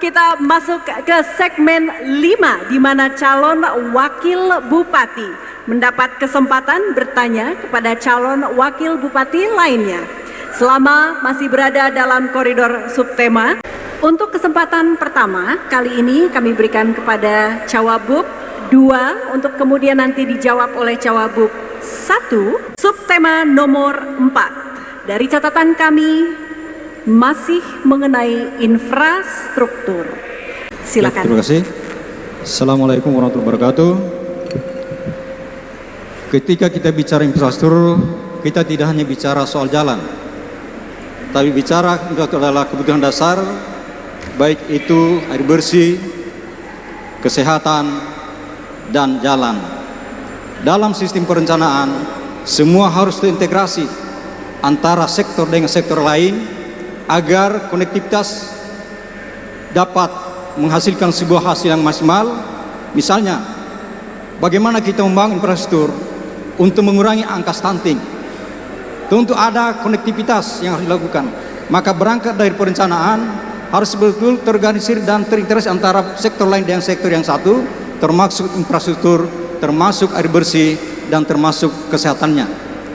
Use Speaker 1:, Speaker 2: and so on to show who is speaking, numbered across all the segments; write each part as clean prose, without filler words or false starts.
Speaker 1: kita masuk ke segmen 5 di mana calon wakil bupati mendapat kesempatan bertanya kepada calon wakil bupati lainnya selama masih berada dalam koridor subtema. Untuk kesempatan pertama kali ini kami berikan kepada Cawagup 2 untuk kemudian nanti dijawab oleh Cawagup 1, subtema nomor 4. Dari catatan kami masih mengenai infrastruktur. Silakan.
Speaker 2: Terima kasih. Assalamualaikum warahmatullahi wabarakatuh. Ketika kita bicara infrastruktur, kita tidak hanya bicara soal jalan, tapi bicara infrastruktur adalah kebutuhan dasar, baik itu air bersih, kesehatan, dan jalan. Dalam sistem perencanaan, semua harus terintegrasi antara sektor dengan sektor lain agar konektivitas dapat menghasilkan sebuah hasil yang maksimal. Misalnya, bagaimana kita membangun infrastruktur untuk mengurangi angka stunting. Tentu ada konektivitas yang harus dilakukan. Maka berangkat dari perencanaan harus betul terorganisir dan terintegrasi antara sektor lain dengan sektor yang satu, termasuk infrastruktur, termasuk air bersih, dan termasuk kesehatannya.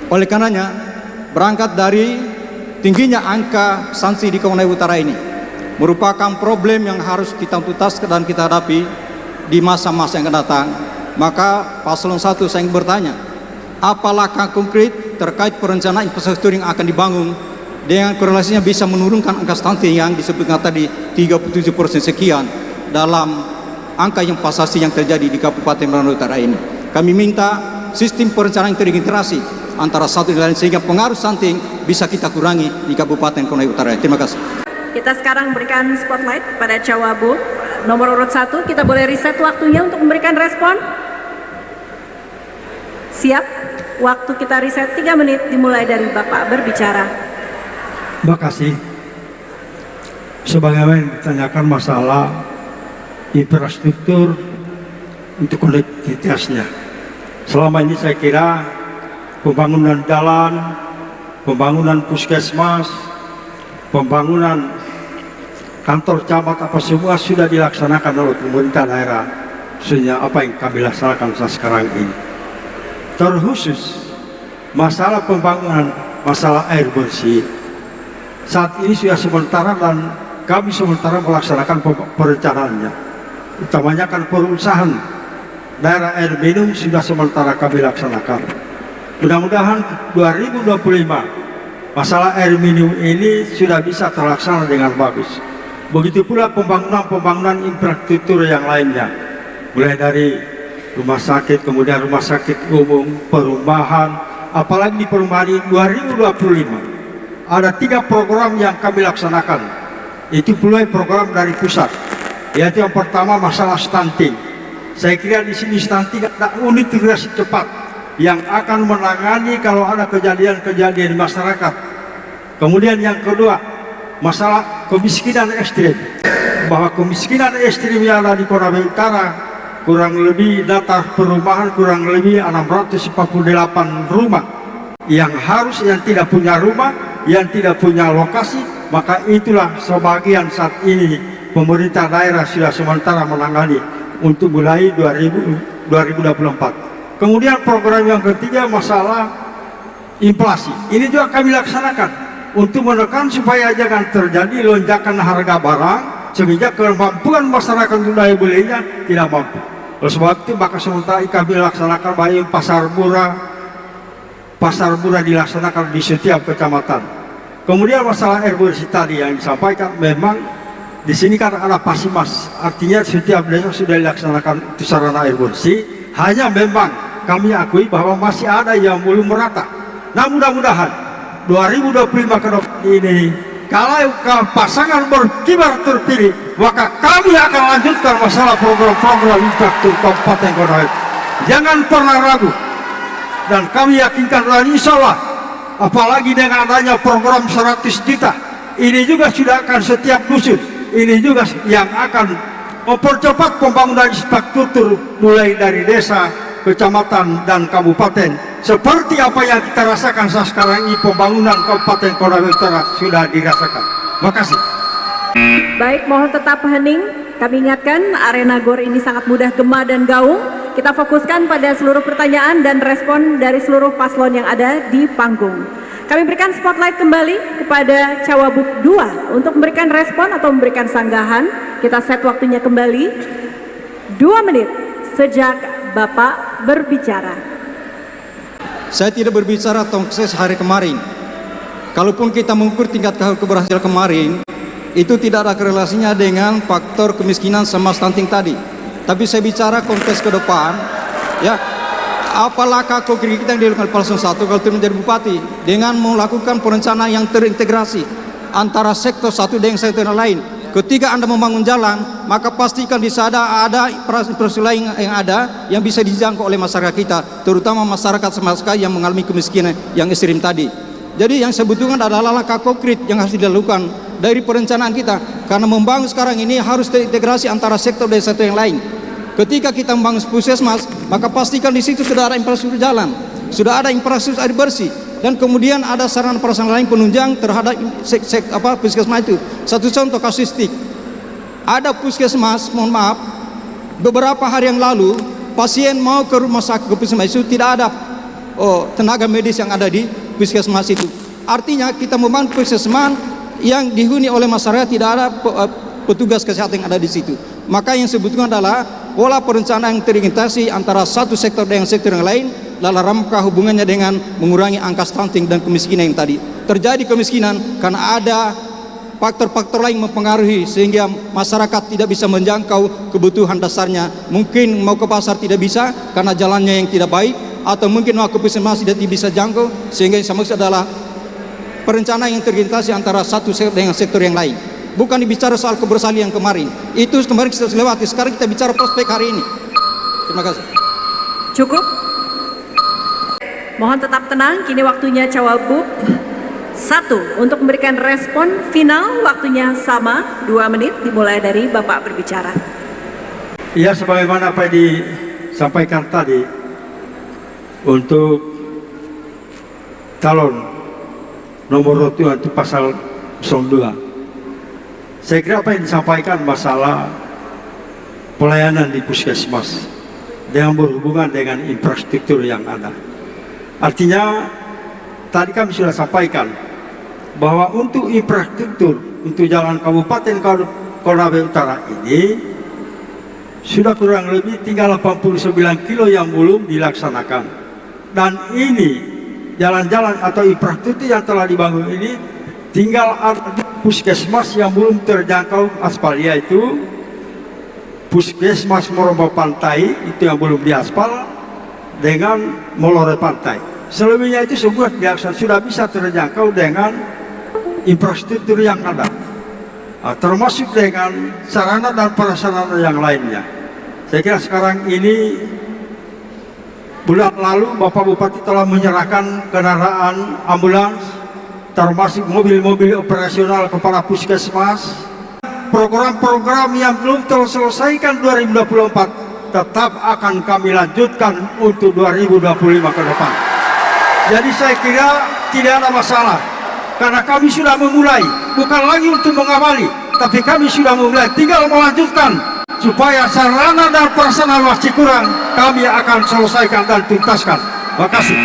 Speaker 2: Oleh karenanya, berangkat dari tingginya angka sanksi di Kabupaten Utara ini merupakan problem yang harus kita tuntaskan dan kita hadapi di masa-masa yang akan datang. Maka paslon 1 saya ingin bertanya, apa langkah konkret terkait perencanaan infrastruktur yang akan dibangun dengan korelasinya bisa menurunkan angka stunting yang disebutkan tadi 37% sekian dalam angka yang pasasi yang terjadi di Kabupaten Utara ini. Kami minta sistem perencanaan yang terintegrasi antara satu dan lain sehingga pengaruh stunting bisa kita kurangi di Kabupaten Konawe Utara. Terima kasih.
Speaker 1: Kita sekarang berikan spotlight pada Cawagup nomor urut 1. Kita boleh reset waktunya untuk memberikan respon. Siap? Waktu kita reset 3 menit dimulai dari Bapak berbicara.
Speaker 3: Terima kasih. Sebagaimana ditanyakan masalah infrastruktur untuk konektivitasnya. Selama ini saya kira pembangunan jalan, pembangunan puskesmas, pembangunan kantor camat apa semua sudah dilaksanakan oleh pemerintah daerah. Khususnya apa yang kami laksanakan sekarang ini. Terkhusus masalah pembangunan, masalah air bersih. Saat ini sudah sementara dan kami sementara melaksanakan perencanaannya. Utamanya kan perusahaan daerah air minum sudah sementara kami laksanakan. Mudah-mudahan 2025 masalah air minum ini sudah bisa terlaksana dengan bagus. Begitu pula pembangunan infrastruktur yang lainnya, mulai dari rumah sakit, kemudian rumah sakit umum, perumahan, apalagi di perumahan ini 2025 ada 3 program yang kami laksanakan. Itu mulai program dari pusat, yaitu yang pertama masalah stunting. Saya kira di sini stunting ada unit integrasi cepat yang akan menangani kalau ada kejadian-kejadian di masyarakat. Kemudian yang kedua, masalah kemiskinan ekstrim. Bahwa kemiskinan ekstrim yang ada di Konawe Utara kurang lebih data perumahan kurang lebih 648 rumah yang tidak punya rumah, yang tidak punya lokasi. Maka itulah sebagian saat ini pemerintah daerah sudah sementara menangani untuk mulai 2024. Kemudian program yang ketiga masalah inflasi. Ini juga kami laksanakan untuk menekan supaya jangan terjadi lonjakan harga barang sehingga kemampuan masyarakat untuk daya belinya tidak mampu. Oleh sebab itu maka sementara kami laksanakan baik pasar murah dilaksanakan di setiap kecamatan. Kemudian masalah air bersih tadi yang disampaikan, memang di sini kan ada pasimas, artinya setiap desa sudah dilaksanakan sarana air bersih. Hanya memang kami akui bahwa masih ada yang belum merata. Nah, mudah-mudahan 2025 ke depan ini kalau pasangan berkibar terpilih, maka kami akan lanjutkan masalah program-program infrastruktur Kabupaten Konawe. Jangan pernah ragu, dan kami yakinkan dan insya Allah, apalagi dengan adanya program 100 juta, ini juga sudah akan setiap dusun, ini juga yang akan mempercepat pembangunan infrastruktur mulai dari desa, kecamatan, dan kabupaten. Seperti apa yang kita rasakan saat sekarang ini, pembangunan Kabupaten Konawe Utara sudah dirasakan. Terima kasih.
Speaker 1: Baik, mohon tetap hening. Kami ingatkan arena GOR ini sangat mudah gema dan gaung. Kita fokuskan pada seluruh pertanyaan dan respon dari seluruh paslon yang ada di panggung. Kami berikan spotlight kembali kepada Cawagup 2 untuk memberikan respon atau memberikan sanggahan. Kita set waktunya kembali 2 menit sejak Bapak berbicara.
Speaker 2: Saya tidak berbicara tentang sukses hari kemarin. Kalaupun kita mengukur tingkat keberhasilan kemarin, itu tidak ada korelasinya dengan faktor kemiskinan sama stunting tadi. Tapi saya bicara konteks ke depan, ya, apa langkah konkret kita yang dilakukan Paslon 1 kalau menjadi bupati dengan melakukan perencanaan yang terintegrasi antara sektor satu dengan sektor yang lain. Ketika Anda membangun jalan, maka pastikan di sana ada infrastruktur lain yang ada yang bisa dijangkau oleh masyarakat kita, terutama masyarakat Samaska yang mengalami kemiskinan yang ekstrim tadi. Jadi yang saya butuhkan adalah langkah konkret yang harus dilakukan dari perencanaan kita, karena membangun sekarang ini harus terintegrasi antara sektor dan sektor yang lain. Ketika kita membangun puskesmas, maka pastikan di situ sudah ada infrastruktur jalan, sudah ada infrastruktur air bersih, dan kemudian ada sarana prasarana lain penunjang terhadap puskesmas itu. Satu contoh kasusistik, ada puskesmas, mohon maaf, beberapa hari yang lalu pasien mau ke rumah sakit ke puskesmas itu tidak ada tenaga medis yang ada di puskesmas itu. Artinya kita membangun puskesmas yang dihuni oleh masyarakat, tidak ada petugas kesehatan yang ada di situ. Maka yang sebetulnya adalah pola perencanaan yang terintegrasi antara satu sektor dengan sektor yang lain dalam rangka hubungannya dengan mengurangi angka stunting dan kemiskinan yang tadi. Terjadi kemiskinan karena ada faktor-faktor lain mempengaruhi sehingga masyarakat tidak bisa menjangkau kebutuhan dasarnya. Mungkin mau ke pasar tidak bisa karena jalannya yang tidak baik, atau mungkin mau ke puskesmas tidak bisa jangkau, sehingga yang sama adalah perencanaan yang terintegrasi antara satu sektor dengan sektor yang lain. Bukan dibicara soal keberhasilan yang kemarin, itu kemarin kita lewati. Sekarang kita bicara prospek hari ini. Terima kasih.
Speaker 1: Cukup. Mohon tetap tenang, kini waktunya Cawagup 1 untuk memberikan respon final. Waktunya sama 2 menit dimulai dari Bapak berbicara.
Speaker 3: Ya, sebagaimana apa yang disampaikan tadi untuk calon nomor 2 itu pasal 02. Saya kira apa yang disampaikan masalah pelayanan di puskesmas yang berhubungan dengan infrastruktur yang ada. Artinya tadi kami sudah sampaikan bahwa untuk infrastruktur untuk jalan Kabupaten Konawe Utara ini sudah kurang lebih tinggal 89 kilo yang belum dilaksanakan. Dan ini jalan-jalan atau infrastruktur yang telah dibangun ini tinggal ada puskesmas yang belum terjangkau aspal, yaitu puskesmas Morombo Pantai itu yang belum diaspal dengan Molore Pantai. Selebihnya itu semua sudah bisa terjangkau dengan infrastruktur yang ada, termasuk dengan sarana dan prasarana yang lainnya. Saya kira sekarang ini, bulan lalu Bapak Bupati telah menyerahkan kendaraan ambulans termasuk mobil-mobil operasional kepada puskesmas. Program-program yang belum terselesaikan 2024 tetap akan kami lanjutkan untuk 2025 ke depan. Jadi saya kira tidak ada masalah, karena kami sudah memulai, bukan lagi untuk mengawali, tapi kami sudah memulai, tinggal melanjutkan. Supaya sarana dan prasarana masih kurang, kami akan selesaikan dan tuntaskan. Terima kasih.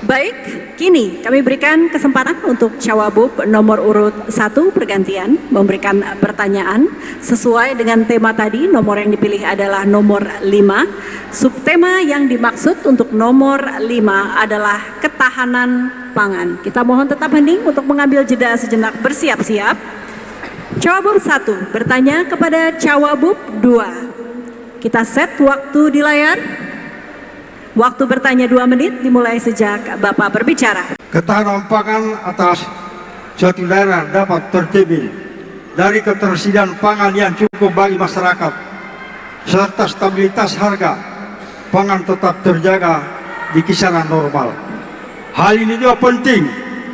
Speaker 1: Baik, kini kami berikan kesempatan untuk Cawagup nomor urut 1 bergantian memberikan pertanyaan sesuai dengan tema tadi. Nomor yang dipilih adalah nomor 5. Subtema yang dimaksud untuk nomor 5 adalah ketahanan pangan. Kita mohon tetap hening untuk mengambil jeda sejenak, bersiap-siap. Cawagup 1 bertanya kepada Cawagup 2. Kita set waktu di layar. Waktu bertanya 2 menit dimulai sejak Bapak berbicara.
Speaker 3: Ketahanan pangan atas suatu daerah dapat terjamin dari ketersediaan pangan yang cukup bagi masyarakat, serta stabilitas harga pangan tetap terjaga di kisaran normal. Hal ini juga penting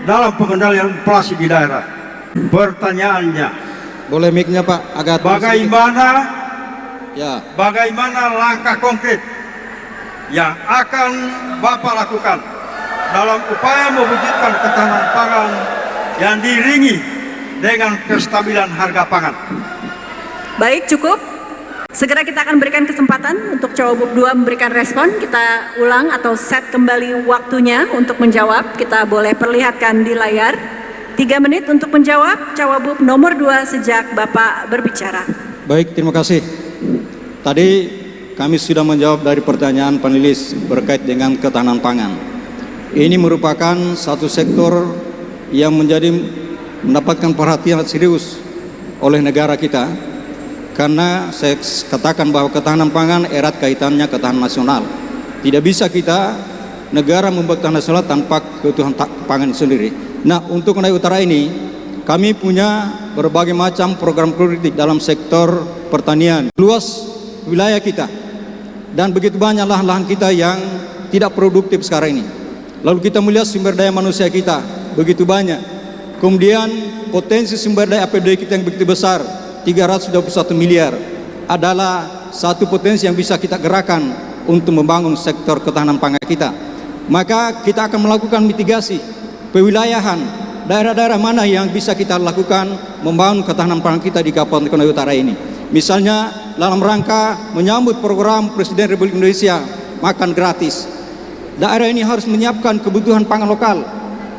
Speaker 3: dalam pengendalian inflasi di daerah. Pertanyaannya,
Speaker 2: boleh mic-nya Pak agak
Speaker 3: bagaimana langkah konkret yang akan Bapak lakukan dalam upaya mewujudkan ketahanan pangan yang diiringi dengan kestabilan harga pangan.
Speaker 1: Baik, cukup. Segera kita akan berikan kesempatan untuk Cawagup 2 memberikan respon. Kita ulang atau set kembali waktunya untuk menjawab. Kita boleh perlihatkan di layar. 3 menit untuk menjawab. Cawagup nomor 2 sejak Bapak berbicara.
Speaker 2: Baik, terima kasih. Tadi kami sudah menjawab dari pertanyaan panelis berkait dengan ketahanan pangan. Ini merupakan satu sektor yang mendapatkan perhatian serius oleh negara kita, karena saya katakan bahwa ketahanan pangan erat kaitannya ketahanan nasional. Tidak bisa kita negara membuat ketahanan nasional tanpa kebutuhan pangan sendiri. Nah, untuk Konawe Utara ini kami punya berbagai macam program prioritas dalam sektor pertanian. Luas wilayah kita dan begitu banyak lahan-lahan kita yang tidak produktif sekarang ini. Lalu kita melihat sumber daya manusia kita begitu banyak. Kemudian potensi sumber daya APBD kita yang begitu besar, 321 miliar, adalah satu potensi yang bisa kita gerakan untuk membangun sektor ketahanan pangan kita. Maka kita akan melakukan mitigasi pewilayahan daerah-daerah mana yang bisa kita lakukan membangun ketahanan pangan kita di Kabupaten Konawe Utara ini. Misalnya dalam rangka menyambut program Presiden Republik Indonesia makan gratis, daerah ini harus menyiapkan kebutuhan pangan lokal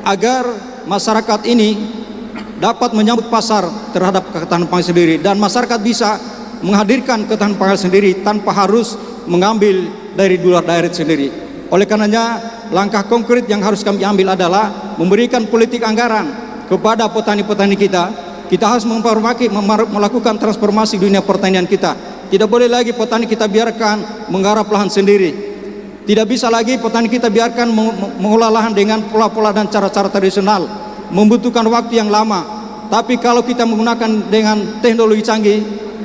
Speaker 2: agar masyarakat ini dapat menyambut pasar terhadap ketahanan pangan sendiri, dan masyarakat bisa menghadirkan ketahanan pangan sendiri tanpa harus mengambil dari luar daerah sendiri. Oleh karenanya, langkah konkret yang harus kami ambil adalah memberikan politik anggaran kepada petani-petani kita. Kita harus melakukan transformasi dunia pertanian kita. Tidak boleh lagi petani kita biarkan menggarap lahan sendiri. Tidak bisa lagi petani kita biarkan mengolah lahan dengan pola-pola dan cara-cara tradisional, membutuhkan waktu yang lama. Tapi kalau kita menggunakan dengan teknologi canggih,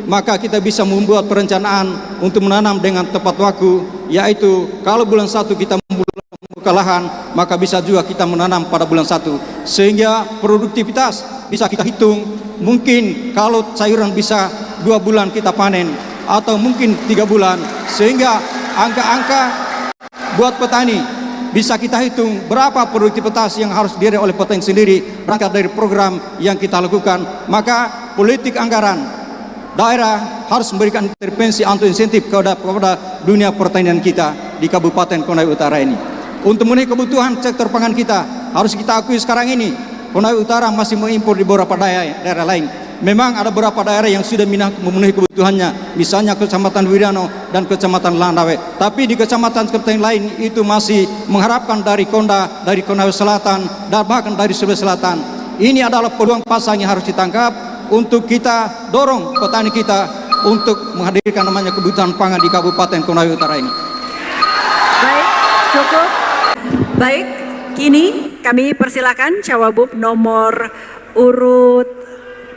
Speaker 2: maka kita bisa membuat perencanaan untuk menanam dengan tepat waktu, yaitu kalau bulan 1 kita membuka lahan, maka bisa juga kita menanam pada bulan 1, sehingga produktivitas bisa kita hitung. Mungkin kalau sayuran bisa 2 bulan kita panen, atau mungkin 3 bulan, sehingga angka-angka buat petani bisa kita hitung berapa produktivitas yang harus diraih oleh petani sendiri berangkat dari program yang kita lakukan. Maka politik anggaran daerah harus memberikan intervensi atau insentif kepada dunia pertanian kita di Kabupaten Konawe Utara ini. Untuk memenuhi kebutuhan sektor pangan kita, harus kita akui sekarang ini Konawe Utara masih mengimpor di beberapa daerah lain. Memang ada beberapa daerah yang sudah memenuhi kebutuhannya, misalnya Kecamatan Wirano dan Kecamatan Landawe. Tapi di kecamatan-kecamatan lain itu masih mengharapkan dari Konda, dari Konawe Selatan, dan bahkan dari Sulawesi Selatan. Ini adalah peluang pasang yang harus ditangkap untuk kita dorong petani kita untuk menghadirkan namanya kebutuhan pangan di Kabupaten Konawe Utara ini.
Speaker 1: Baik, cukup. Baik, kini kami persilakan Cawagup nomor urut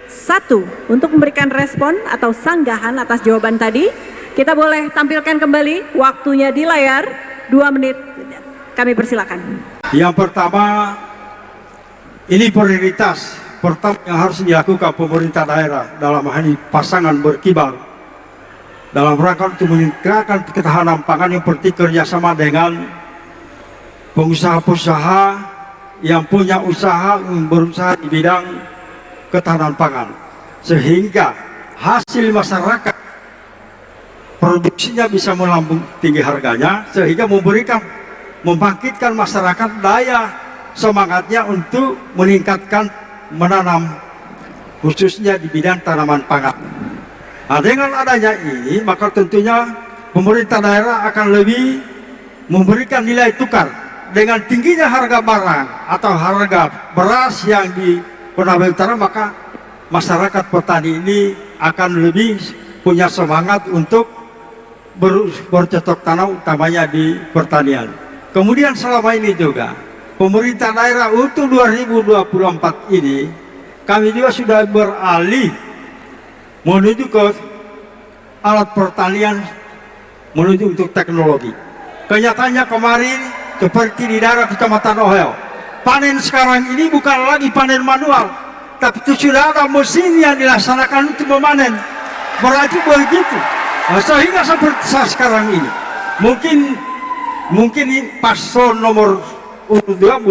Speaker 1: 1 untuk memberikan respon atau sanggahan atas jawaban tadi. Kita boleh tampilkan kembali waktunya di layar, 2 menit. Kami persilakan.
Speaker 3: Yang pertama, ini prioritas pertama yang harus dilakukan pemerintah daerah dalam hal ini pasangan berkibar dalam rangka untuk meningkatkan ketahanan pangan, yang penting kerjasama dengan pengusaha-pengusaha yang punya usaha berusaha di bidang ketahanan pangan, sehingga hasil masyarakat produksinya bisa melambung tinggi harganya, sehingga membangkitkan masyarakat daya semangatnya untuk meningkatkan menanam khususnya di bidang tanaman pangan. Nah, dengan adanya ini maka tentunya pemerintah daerah akan lebih memberikan nilai tukar dengan tingginya harga barang atau harga beras yang di Konawe Utara, maka masyarakat petani ini akan lebih punya semangat untuk bercocok tanam utamanya di pertanian. Kemudian selama ini juga pemerintah daerah untuk 2024 ini kami juga sudah beralih menuju ke alat pertanian, menuju untuk teknologi. Kenyataannya kemarin seperti di daerah Kecamatan Ohel, panen sekarang ini bukan lagi panen manual, tapi itu sudah ada mesin yang dilaksanakan untuk memanen. Berarti begitu. Nah, sehingga seperti saat sekarang ini, mungkin paslon nomor urut 2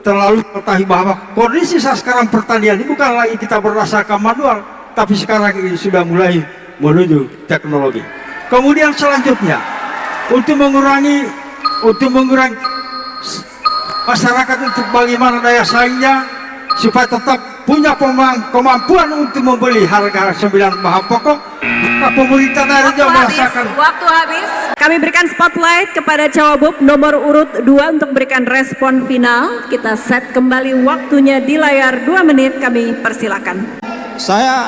Speaker 3: terlalu mengetahui bahwa kondisi saat sekarang pertanian ini bukan lagi kita berdasarkan manual, tapi sekarang ini sudah mulai menuju teknologi. Kemudian selanjutnya, untuk mengurangi masyarakat untuk bagaimana daya saingnya supaya tetap punya kemampuan untuk membeli harga 9 bahan pokok, maka pemerintah daerah juga merasakan.
Speaker 1: Waktu habis. Kami berikan spotlight kepada Cawagup nomor urut 2 untuk memberikan respon final. Kita set kembali waktunya di layar 2 menit. Kami persilakan.
Speaker 2: Saya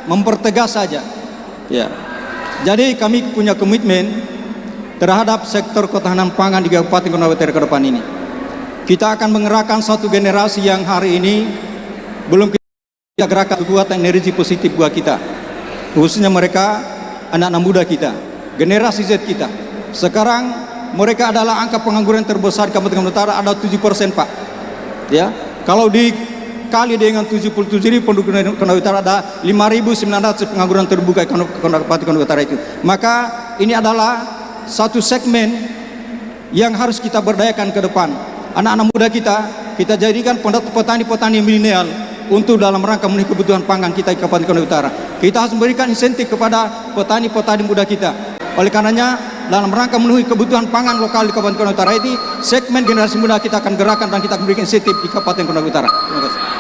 Speaker 2: mempertegas saja. Ya. Jadi kami punya komitmen terhadap sektor ketahanan pangan di Kabupaten Konawe Utara ke depan ini. Kita akan mengerahkan satu generasi yang hari ini belum kita gerakan kekuatan energi positif buat kita, khususnya mereka anak-anak muda kita, generasi Z kita. Sekarang mereka adalah angka pengangguran terbesar di Kabupaten Utara, ada 7% Pak. Ya, kalau dikali dengan 77.000 penduduk Konawe Utara, ada 5.900 pengangguran terbuka di Kabupaten Konawe Utara itu. Maka ini adalah satu segmen yang harus kita berdayakan ke depan. Anak-anak muda kita jadikan petani-petani milenial untuk dalam rangka memenuhi kebutuhan pangan kita di Kabupaten Konawe Utara. Kita harus memberikan insentif kepada petani-petani muda kita. Oleh karenanya, dalam rangka memenuhi kebutuhan pangan lokal di Kabupaten Konawe Utara ini, segmen generasi muda kita akan gerakan dan kita akan memberikan insentif di Kabupaten Konawe Utara. Terima kasih.